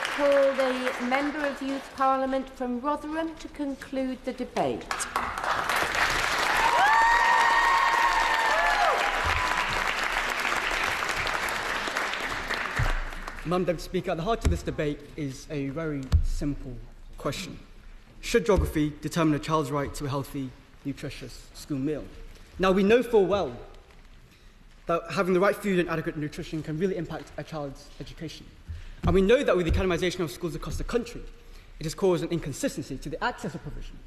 call the Member of Youth Parliament from Rotherham to conclude the debate. Madam Deputy Speaker, at the heart of this debate is a very simple question. Should geography determine a child's right to a healthy, nutritious school meal? Now, we know full well that having the right food and adequate nutrition can really impact a child's education. And we know that with the academisation of schools across the country, it has caused an inconsistency to the access of provision,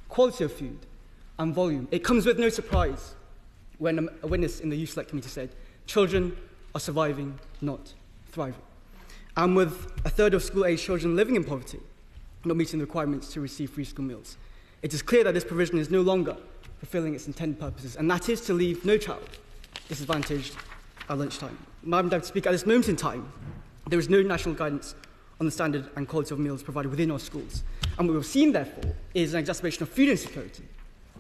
quality of food, and volume. It comes with no surprise when a witness in the Youth Select Committee said, children are surviving, not thriving. And with a third of school-aged children living in poverty, not meeting the requirements to receive free school meals, it is clear that this provision is no longer fulfilling its intended purposes, and that is to leave no child disadvantaged at lunchtime. Madam Deputy Speaker, at this moment in time, there is no national guidance on the standard and quality of meals provided within our schools. And what we've seen, therefore, is an exacerbation of food insecurity,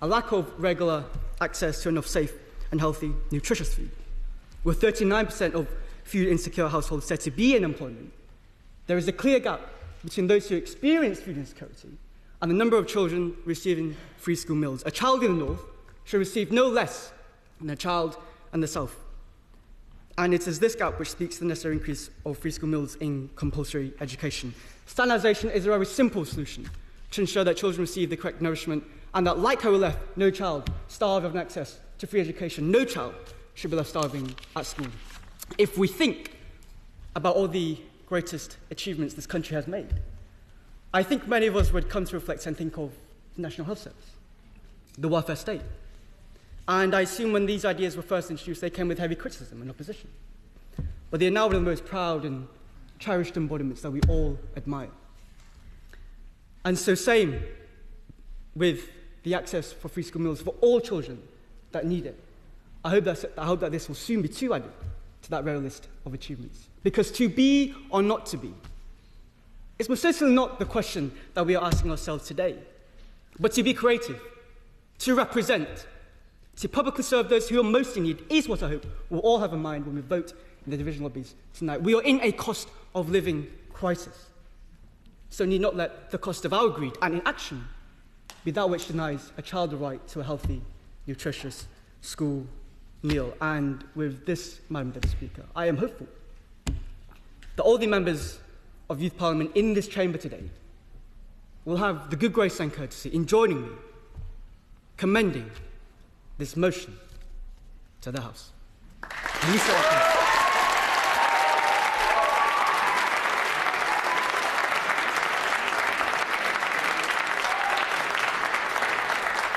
a lack of regular access to enough safe and healthy, nutritious food. With 39% of food-insecure households said to be in employment, there is a clear gap between those who experience food insecurity and the number of children receiving free school meals. A child in the north should receive no less than a child in the south. And it is this gap which speaks to the necessary increase of free school meals in compulsory education. Standardisation is a very simple solution to ensure that children receive the correct nourishment and that, like how we left no child starved of access to free education, no child should be left starving at school. If we think about all the greatest achievements this country has made, I think many of us would come to reflect and think of the National Health Service, the welfare state. And I assume when these ideas were first introduced, they came with heavy criticism and opposition. But they are now one of the most proud and cherished embodiments that we all admire. And so same with the access for free school meals for all children that need it. I hope that this will soon be too added to that rare list of achievements. Because to be or not to be is most certainly not the question that we are asking ourselves today. But to be creative, to represent, to publicly serve those who are most in need is what I hope we'll all have in mind when we vote in the division lobbies tonight. We are in a cost of living crisis. So need not let the cost of our greed and inaction be that which denies a child the right to a healthy, nutritious school meal. And with this, Madam Deputy Speaker, I am hopeful that all the members of Youth Parliament in this chamber today will have the good grace and courtesy in joining me, commending this motion to the House.